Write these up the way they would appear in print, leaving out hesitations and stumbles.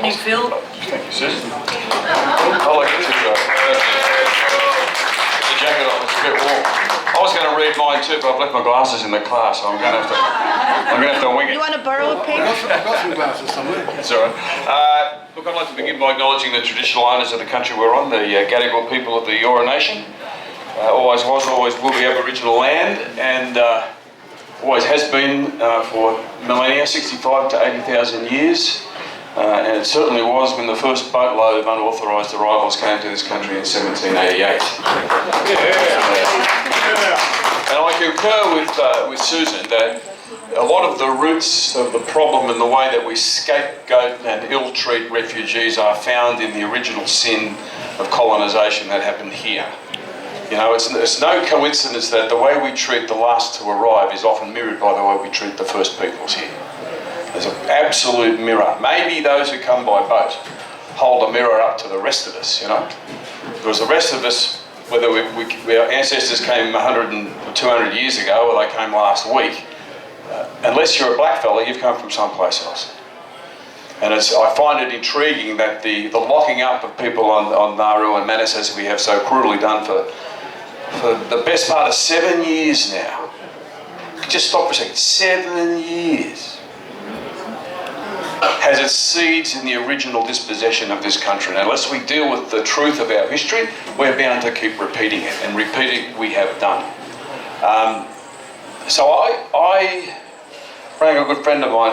evening, Phil. Thank you, Susan. I like it too. The jacket on, it's a bit warm. I was going to read mine too, but I've left my glasses in the class, so I'm going to have to wing it. You want to borrow a paper? I've got some glasses somewhere. That's all right. Look, I'd like to begin by acknowledging the traditional owners of the country we're on, the Gadigal people of the Eora Nation. Always was, always will be Aboriginal land, and always has been for millennia, 65 to 80,000 years. And it certainly was when the first boatload of unauthorised arrivals came to this country in 1788. And I concur with Susan that a lot of the roots of the problem and the way that we scapegoat and ill-treat refugees are found in the original sin of colonisation that happened here. You know, it's no coincidence that the way we treat the last to arrive is often mirrored by the way we treat the first peoples here. There's an absolute mirror. Maybe those who come by boat hold a mirror up to the rest of us, you know. Because the rest of us, whether our ancestors came 100 and 200 years ago or they came last week, unless you're a black fella, you've come from someplace else. And I find it intriguing that the locking up of people on Nauru and Manus, as we have so cruelly done for the best part of 7 years now. Just stop for a second. 7 years. Has its seeds in the original dispossession of this country. And unless we deal with the truth of our history, we're bound to keep repeating it, and repeating we have done. So I rang a good friend of mine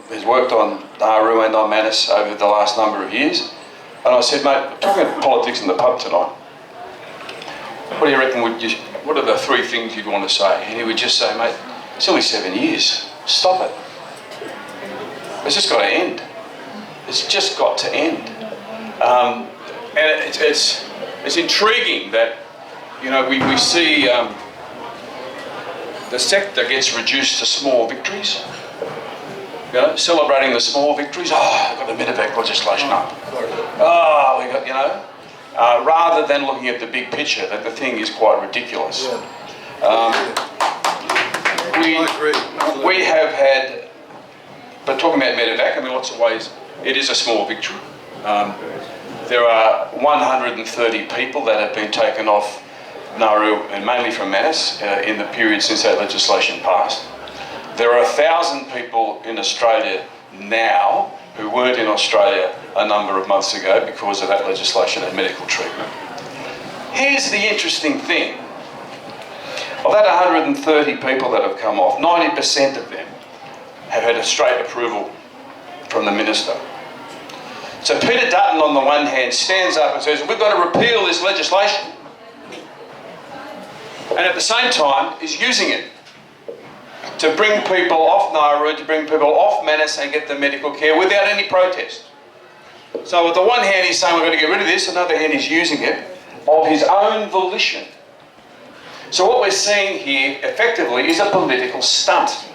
who's worked on Nauru and on Manus over the last number of years, and I said, mate, we're talking about politics in the pub tonight. What do you reckon? What are the three things you'd want to say? And he would just say, mate, it's only 7 years. Stop it. It's just got to end. It's just got to end. And it's intriguing that, you know, we see the sector gets reduced to small victories. You know, celebrating the small victories. Oh, I've got the medevac legislation up. Oh, we got, you know, rather than looking at the big picture, that the thing is quite ridiculous. We have had. But talking about medevac, I mean, lots of ways, it is a small victory. There are 130 people that have been taken off Nauru, and mainly from Manus, in the period since that legislation passed. There are 1,000 people in Australia now who weren't in Australia a number of months ago because of that legislation and medical treatment. Here's the interesting thing. Of that 130 people that have come off, 90% of them have had a straight approval from the minister. So Peter Dutton, on the one hand, stands up and says, we've got to repeal this legislation. And at the same time is using it to bring people off Nauru, to bring people off Manus and get them medical care without any protest. So on the one hand he's saying we're going to get rid of this, on the other hand he's using it of his own volition. So what we're seeing here effectively is a political stunt.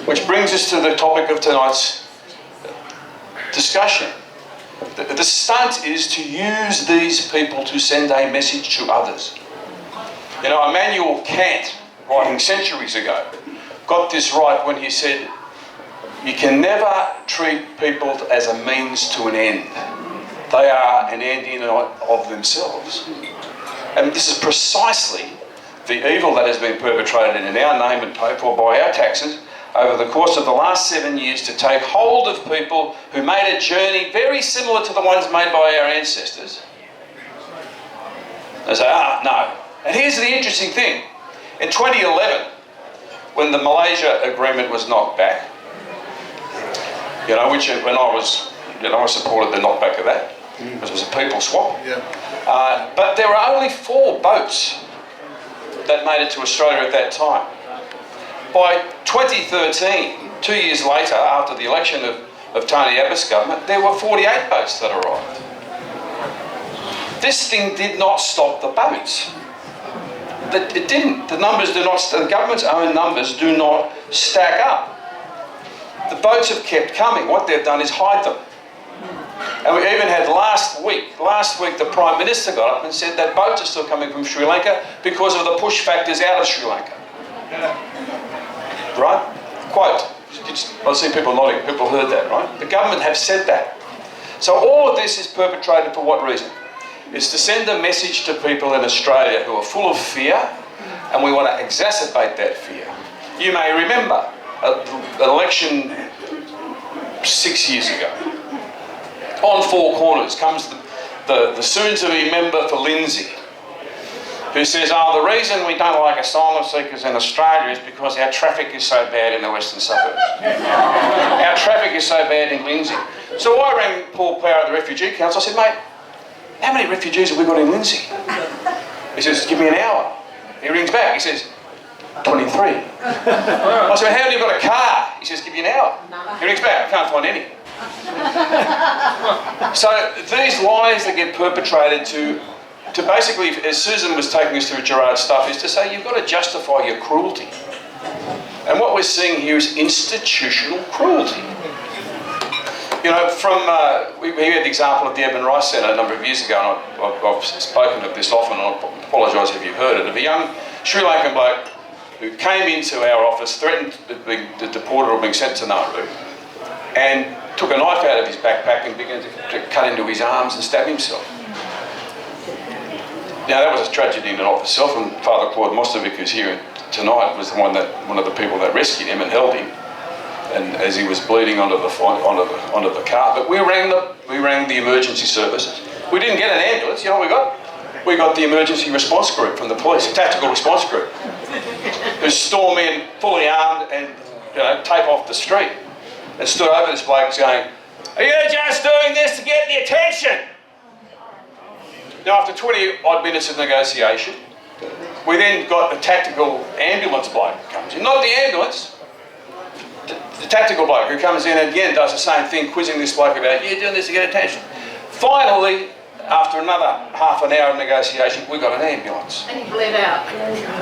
Which brings us to the topic of tonight's discussion. The stunt is to use these people to send a message to others. You know, Immanuel Kant, writing centuries ago, got this right when he said, you can never treat people as a means to an end. They are an end in and of themselves. And this is precisely the evil that has been perpetrated in our name and paid for by our taxes over the course of the last 7 years to take hold of people who made a journey very similar to the ones made by our ancestors. They say, no. And here's the interesting thing. In 2011, when the Malaysia agreement was knocked back, you know, which when I supported the knockback of that, because it was a people swap. Yeah. But there were only 4 boats that made it to Australia at that time. By 2013, 2 years later, after the election of Tony Abbott's government, there were 48 boats that arrived. This thing did not stop the boats. It didn't. The numbers do not. The government's own numbers do not stack up. The boats have kept coming. What they've done is hide them. And we even had last week the Prime Minister got up and said that boats are still coming from Sri Lanka because of the push factors out of Sri Lanka. Right? Quote. I see people nodding. People heard that, right? The government have said that. So all of this is perpetrated for what reason? It's to send a message to people in Australia who are full of fear, and we want to exacerbate that fear. You may remember an election 6 years ago. On Four Corners comes the soon-to-be member for Lindsay, who says, oh, the reason we don't like asylum seekers in Australia is because our traffic is so bad in the western suburbs. Our traffic is so bad in Lindsay. So I rang Paul Power at the Refugee Council. I said, mate, how many refugees have we got in Lindsay? He says, give me an hour. He rings back, he says, 23. I said, how do you got a car? He says, give you an hour. He rings back, I can't find any. So these lies that get perpetrated to basically, as Susan was taking us through Gerard's stuff, is to say you've got to justify your cruelty. And what we're seeing here is institutional cruelty. You know, we had the example of the Edmund Rice Centre a number of years ago, and I've spoken of this often, and I apologise if you've heard it, of a young Sri Lankan bloke who came into our office, threatened being deported or being sent to Nauru, and took a knife out of his backpack and began to cut into his arms and stab himself. Now that was a tragedy in and of itself, and Father Claude Mostovic, who's here tonight, was one of the people that rescued him and held him, and as he was bleeding onto the car. But we rang the emergency services. We didn't get an ambulance. You know what we got? We got the emergency response group from the police, a tactical response group, who stormed in fully armed and tape off the street, and stood over this bloke saying, "Are you just doing this to get the attention?" Now, after 20 odd minutes of negotiation, we then got a tactical ambulance bloke who comes in. Not the ambulance, the tactical bloke who comes in and again does the same thing, quizzing this bloke about, you're doing this to get attention. Finally, after another half an hour of negotiation, we got an ambulance. And he bled out.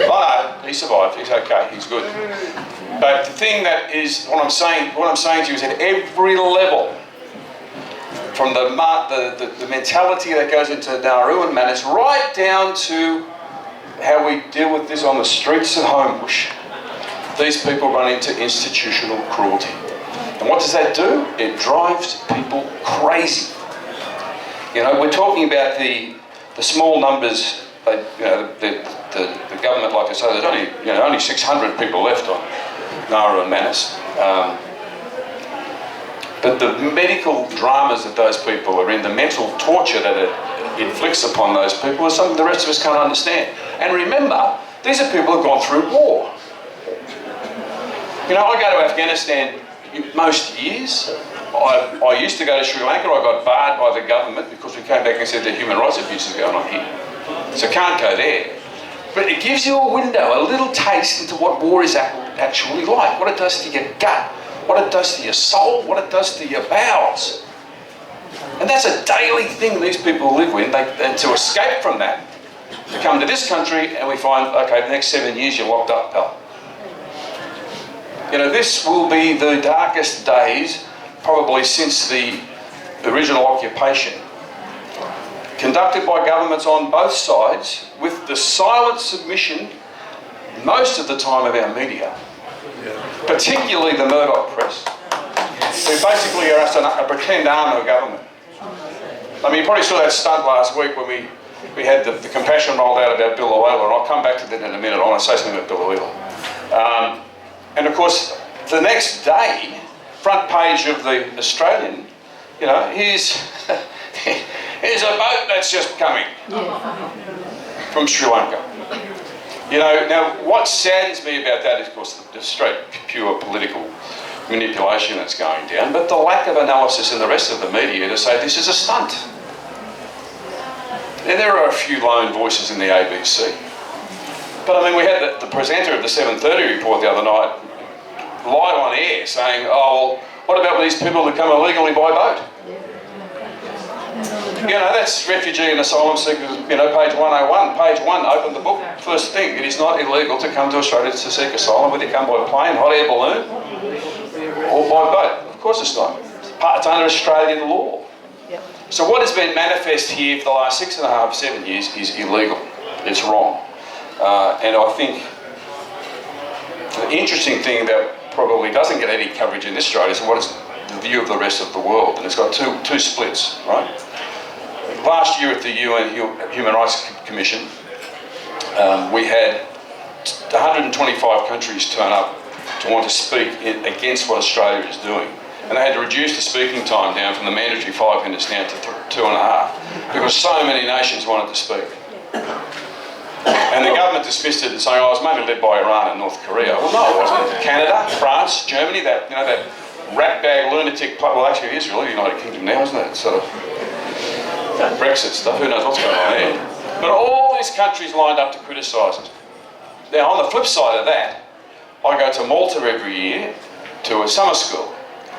Oh no, he survived, he's okay, he's good. But the thing that is, what I'm saying to you is at every level, from the mentality that goes into Nauru and Manus, right down to how we deal with this on the streets of Homebush, these people run into institutional cruelty. And what does that do? It drives people crazy. You know, we're talking about the small numbers. The government, like I say, there's only 600 people left on Nauru and Manus. But the medical dramas that those people are in, the mental torture that it inflicts upon those people, is something the rest of us can't understand. And remember, these are people who've gone through war. You know, I go to Afghanistan most years. I used to go to Sri Lanka. I got barred by the government because we came back and said there are human rights abuses going on here. So can't go there. But it gives you a window, a little taste into what war is actually like, what it does to your gut, what it does to your soul, what it does to your bowels. And that's a daily thing these people live with. And to escape from that, to come to this country and we find, okay, the next 7 years you're locked up, pal. You know, this will be the darkest days probably since the original occupation, conducted by governments on both sides with the silent submission most of the time of our media, particularly the Murdoch press, who basically are a pretend arm of government. I mean, you probably saw that stunt last week when we had the compassion rolled out about Bill Oila, and I'll come back to that in a minute. I want to say something about Bill Oila. And of course, the next day, front page of the Australian, you know, here's a boat that's just coming from Sri Lanka. You know, now what saddens me about that is, of course, the straight, pure political manipulation that's going down, but the lack of analysis in the rest of the media to say this is a stunt. And there are a few lone voices in the ABC. But I mean, we had the presenter of the 7:30 report the other night live on air saying, oh, well, what about these people that come illegally by boat? You know, that's Refugee and Asylum Seekers, you know, page 101. Page 1, open the book. First thing, it is not illegal to come to Australia to seek asylum, whether you come by plane, hot air balloon, or by boat. Of course it's not. It's under Australian law. So what has been manifest here for the last 6.5, 7 years is illegal. It's wrong. And I think the interesting thing that probably doesn't get any coverage in this Australia is what is view of the rest of the world, and it's got two splits, right? Last year at the UN Human Rights Commission, we had 125 countries turn up to want to speak against what Australia is doing. And they had to reduce the speaking time down from the mandatory 5 minutes down to 2.5 because so many nations wanted to speak. And the government dismissed it and saying, oh, it was mainly led by Iran and North Korea. Well, no, it wasn't. Canada, France, Germany, that ratbag lunatic, well, actually it is really the United Kingdom now, isn't it? Sort of Brexit stuff, who knows what's going on there. But all these countries lined up to criticise it. Now, on the flip side of that, I go to Malta every year to a summer school.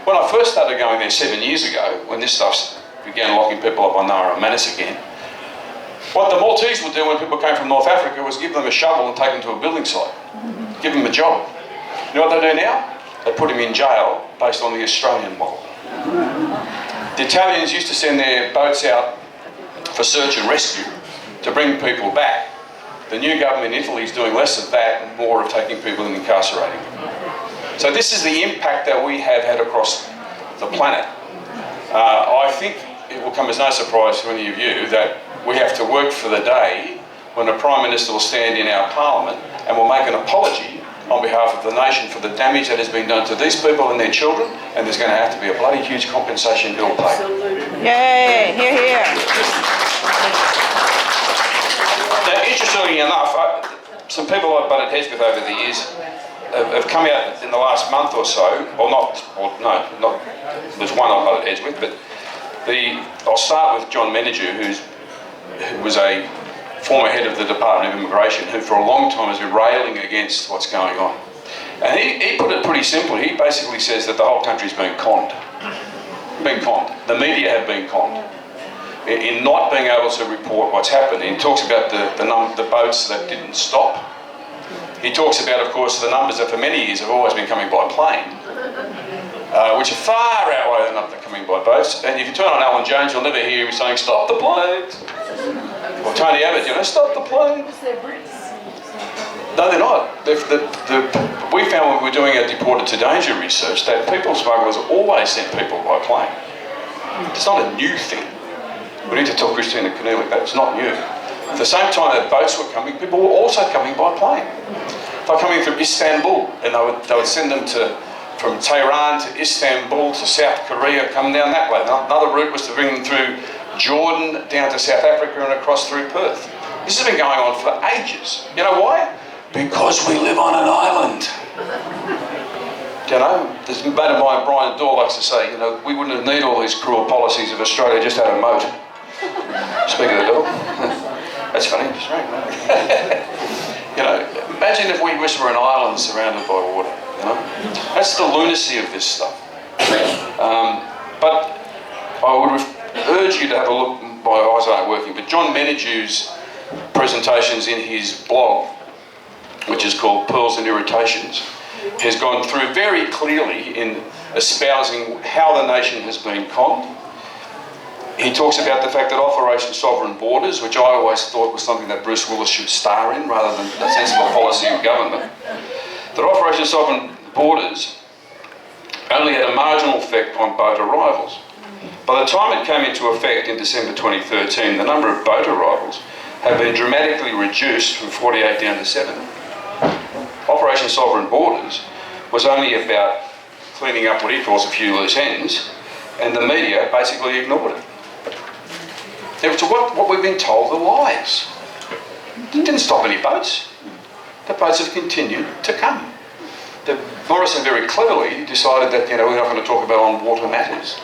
When I first started going there 7 years ago, when this stuff began locking people up on Nara and Manus again, what the Maltese would do when people came from North Africa was give them a shovel and take them to a building site. Give them a job. You know what they do now? They put them in jail based on the Australian model. The Italians used to send their boats out for search and rescue to bring people back. The new government in Italy is doing less of that and more of taking people and incarcerating them. So this is the impact that we have had across the planet. I think it will come as no surprise to any of you that we have to work for the day when the Prime Minister will stand in our Parliament and will make an apology on behalf of the nation for the damage that has been done to these people and their children, and there's going to have to be a bloody huge compensation bill paid. Yay! Hear, hear. Now, interestingly enough, some people I've butted heads with over the years have come out in the last month or so, there's one I've butted heads with, but I'll start with John Menadue, who was a former head of the Department of Immigration, who for a long time has been railing against what's going on. And he put it pretty simply. He basically says that the whole country's been conned. Been conned. The media have been conned in not being able to report what's happening. He talks about the boats that didn't stop. He talks about, of course, the numbers that for many years have always been coming by plane, which are far outweigh the number coming by boats. And if you turn on Alan Jones, you'll never hear him saying, "Stop the planes." Or Tony Abbott, "Stop the planes." No, they're not. We found when we were doing our deported to danger research that people smugglers always sent people by plane. It's not a new thing. We need to tell Christina Keneally that it's not new. At the same time that boats were coming, people were also coming by plane. They were coming from Istanbul, and they would send them from Tehran to Istanbul to South Korea, come down that way. Another route was to bring them through Jordan, down to South Africa and across through Perth. This has been going on for ages. You know why? Because we live on an island. There's a mate of mine, Brian Dorr, likes to say, we wouldn't need all these cruel policies if Australia just had a moat. Speaking of the door. That's funny, just right. Imagine if we were an island surrounded by water, That's the lunacy of this stuff. But I would urge you to have a look, my eyes aren't working, but John Menadue's presentations in his blog, which is called Pearls and Irritations, has gone through very clearly in espousing how the nation has been conned. He talks about the fact that Operation Sovereign Borders, which I always thought was something that Bruce Willis should star in rather than a sensible policy of government, that Operation Sovereign Borders only had a marginal effect on boat arrivals. By the time it came into effect in December 2013, the number of boat arrivals had been dramatically reduced from 48 down to 7. Operation Sovereign Borders was only about cleaning up what he calls a few loose ends, and the media basically ignored it. So what we've been told are lies. It didn't stop any boats. The boats have continued to come. Morrison very cleverly decided that we're not going to talk about on-water matters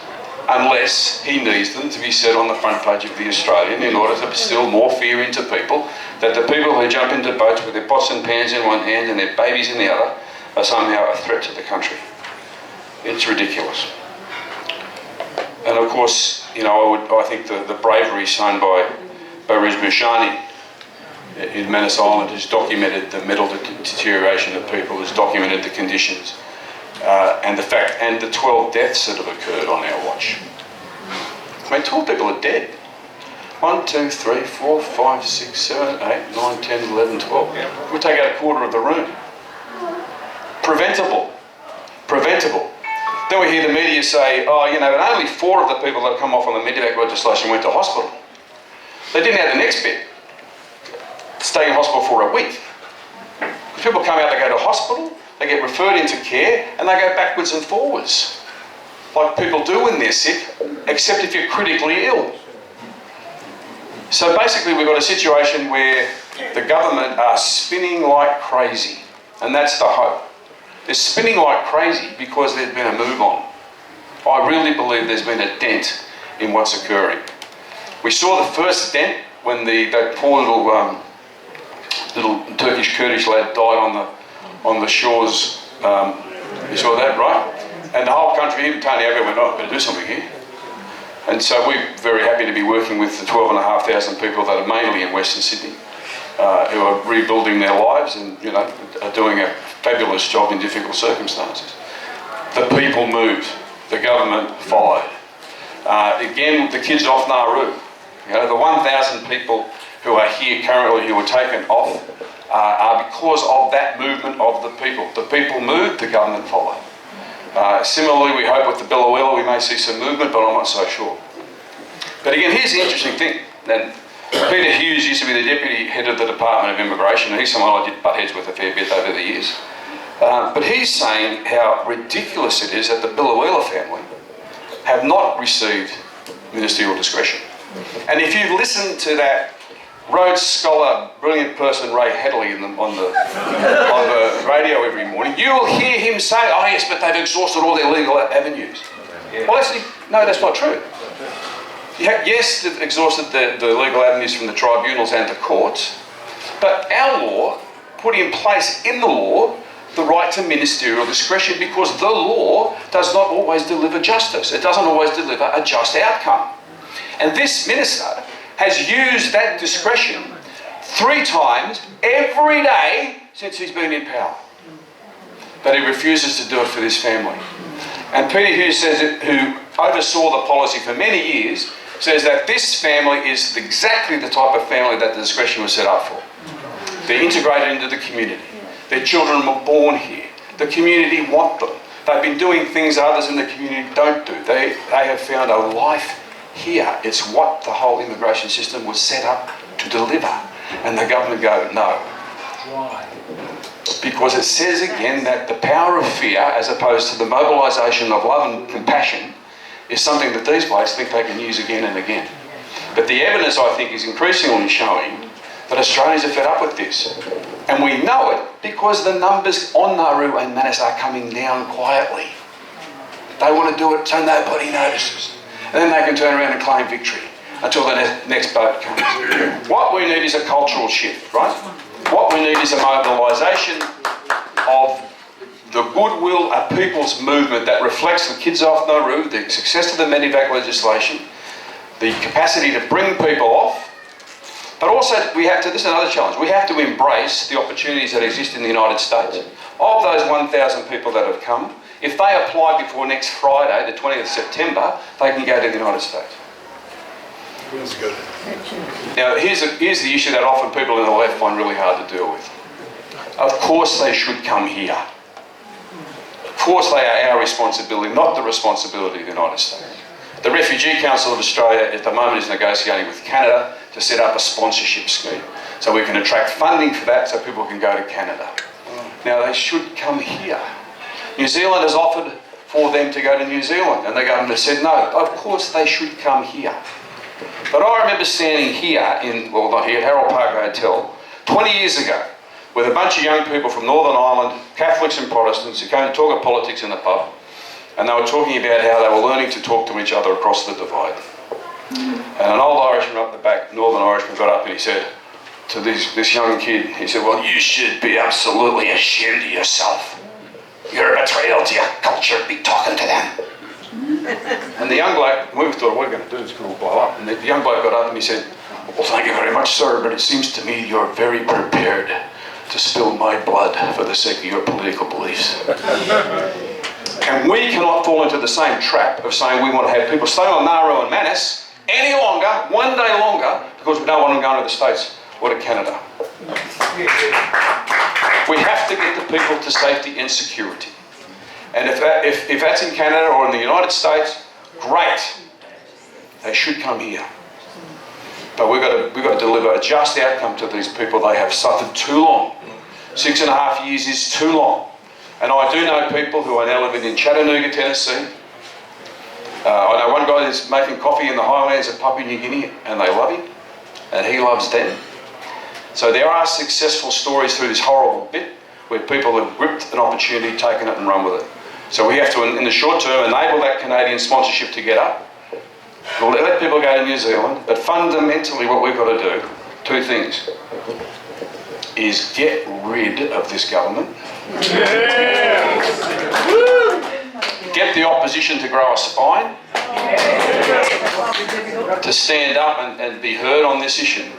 unless he needs them to be said on the front page of The Australian in order to instill more fear into people that the people who jump into boats with their pots and pans in one hand and their babies in the other are somehow a threat to the country. It's ridiculous. And of course, I think the bravery shown by Riz Bouchani in Manus Island has documented the mental deterioration of people, has documented the conditions, and the 12 deaths that have occurred on our watch. 12 people are dead. 1, 2, 3, 4, 5, 6, 7, 8, 9, 10, 11, 12. We take out a quarter of the room. Preventable. Then we hear the media say, oh, you know, but only 4 of the people that come off on the medevac legislation went to hospital. They didn't have the next bit, stay in hospital for a week. Because people come out, they go to hospital, they get referred into care, and they go backwards and forwards, like people do when they're sick, except if you're critically ill. So basically we've got a situation where the government are spinning like crazy, and that's the hope. They're spinning like crazy because there's been a move on. I really believe there's been a dent in what's occurring. We saw the first dent when that poor little Turkish Kurdish lad died on the shores. You saw that, right? And the whole country, even Tony Abbott, went, oh, better do something here. And so we're very happy to be working with the 12,500 people that are mainly in Western Sydney, who are rebuilding their lives and, you know, are doing a fabulous job in difficult circumstances. The people moved. The government followed. Again, the kids off Nauru. You know, the 1,000 people who are here currently who were taken off are because of that movement of the people. The people moved, the government followed. Similarly, we hope with the Billawela we may see some movement, but I'm not so sure. But again, here's the interesting thing. Then Peter Hughes used to be the deputy head of the Department of Immigration. He's someone I did butt heads with a fair bit over the years. But he's saying how ridiculous it is that the Billawela family have not received ministerial discretion. And if you listen to that Rhodes Scholar, brilliant person Ray Hadley on the radio every morning, you will hear him say, oh yes, but they've exhausted all their legal avenues. Yeah. Well, no, that's not true. Yes, they've exhausted the legal avenues from the tribunals and the courts, but our law put in place in the law the right to ministerial discretion, because the law does not always deliver justice. It doesn't always deliver a just outcome. And this minister has used that discretion 3 times every day since he's been in power. But he refuses to do it for this family. And Peter Hughes says it, who oversaw the policy for many years, says that this family is exactly the type of family that the discretion was set up for. They're integrated into the community. Their children were born here. The community want them. They've been doing things others in the community don't do. They have found a life here. It's what the whole immigration system was set up to deliver. And the government go, no. Why? Because it says again that the power of fear, as opposed to the mobilisation of love and compassion, is something that these blokes think they can use again and again. But the evidence, I think, is increasingly showing that Australians are fed up with this. And we know it because the numbers on Nauru and Manus are coming down quietly. They want to do it so nobody notices. And then they can turn around and claim victory until the next boat comes. What we need is a cultural shift, right? What we need is a mobilisation of the goodwill of people's movement that reflects the kids off Nauru, the success of the medevac legislation, the capacity to bring people off. But also, this is another challenge, we have to embrace the opportunities that exist in the United States. Of those 1,000 people that have come, if they apply before next Friday, the 20th of September, they can go to the United States. That's good. Now, here's the issue that often people in the left find really hard to deal with. Of course they should come here. Of course they are our responsibility, not the responsibility of the United States. The Refugee Council of Australia at the moment is negotiating with Canada to set up a sponsorship scheme so we can attract funding for that so people can go to Canada. Now they should come here. New Zealand has offered for them to go to New Zealand and the government has said no, of course they should come here. But I remember standing here not here, at Harold Park Hotel 20 years ago with a bunch of young people from Northern Ireland, Catholics and Protestants, who came to talk of politics in the pub, and they were talking about how they were learning to talk to each other across the divide. And an old Irishman up the back, Northern Irishman, got up and he said to this young kid, he said, well, you should be absolutely ashamed of yourself. You're a betrayal to your culture, be talking to them. And the young bloke, we thought, what are we going to do? It's going to blow up. And the young bloke got up and he said, well, thank you very much, sir, but it seems to me you're very prepared to spill my blood for the sake of your political beliefs. And we cannot fall into the same trap of saying we want to have people stay on Nauru and Manus any longer, one day longer, because we don't want them going to the States or to Canada. We have to get the people to safety and security. And if that's in Canada or in the United States, great. They should come here. But we've got to deliver a just outcome to these people. They have suffered too long. 6.5 years is too long. And I do know people who are now living in Chattanooga, Tennessee. I know one guy that's making coffee in the highlands of Papua New Guinea, and they love him, and he loves them. So there are successful stories through this horrible bit where people have gripped an opportunity, taken it and run with it. So we have to, in the short term, enable that Canadian sponsorship to get up. We'll let people go to New Zealand, but fundamentally what we've got to do, two things, is get rid of this government. Get the opposition to grow a spine, to stand up and be heard on this issue.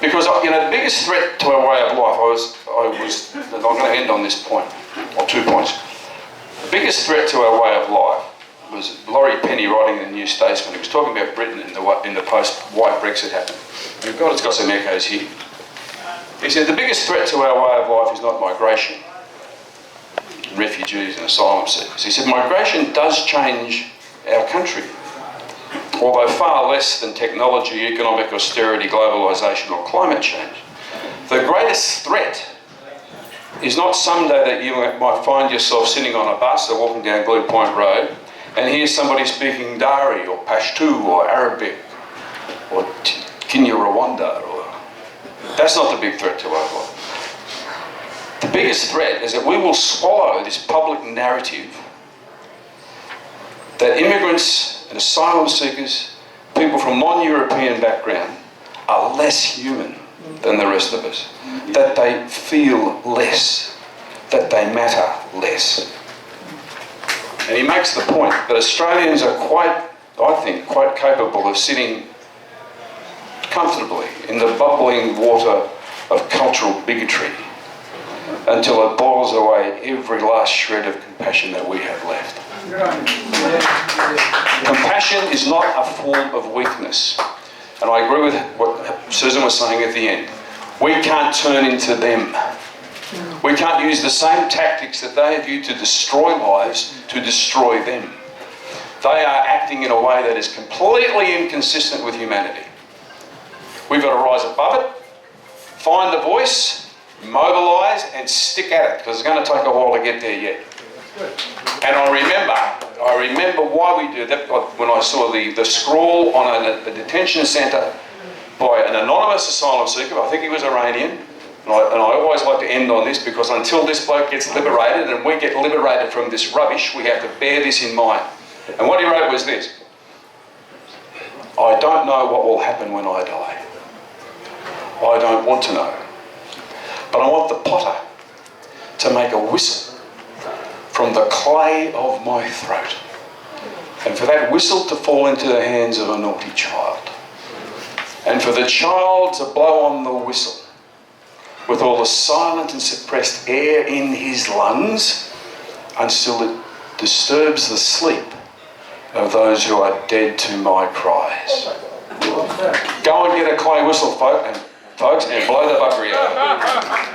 Because, you know, the biggest threat to our way of life, I'm going to end on this point, or 2 points. The biggest threat to our way of life was Laurie Penny writing in the New Statesman. He was talking about Britain in the post-white Brexit happened. And God, it's got some echoes here. He said, the biggest threat to our way of life is not migration, refugees and asylum seekers. He said, migration does change our country, although far less than technology, economic austerity, globalisation or climate change. The greatest threat is not someday that you might find yourself sitting on a bus or walking down Blue Point Road and hear somebody speaking Dari or Pashto or Arabic or Kinyarwanda. That's not the big threat to our life. The biggest threat is that we will swallow this public narrative that immigrants and asylum seekers, people from non-European background, are less human than the rest of us, that they feel less, that they matter less. And he makes the point that Australians are quite capable of sitting comfortably in the bubbling water of cultural bigotry until it boils away every last shred of compassion that we have left. Compassion is not a form of weakness. And I agree with what Susan was saying at the end. We can't turn into them. We can't use the same tactics that they have used to destroy lives to destroy them. They are acting in a way that is completely inconsistent with humanity. We've got to rise above it, find a voice, mobilise and stick at it, because it's going to take a while to get there yet. And I remember why we do that when I saw the scrawl on a detention centre by an anonymous asylum seeker. I think he was Iranian. And I always like to end on this, because until this bloke gets liberated and we get liberated from this rubbish, we have to bear this in mind. And what he wrote was this: I don't know what will happen when I die. I don't want to know. But I want the potter to make a whistle from the clay of my throat, and for that whistle to fall into the hands of a naughty child, and for the child to blow on the whistle with all the silent and suppressed air in his lungs until it disturbs the sleep of those who are dead to my cries. Go and get a clay whistle, folks, and blow the buggery out.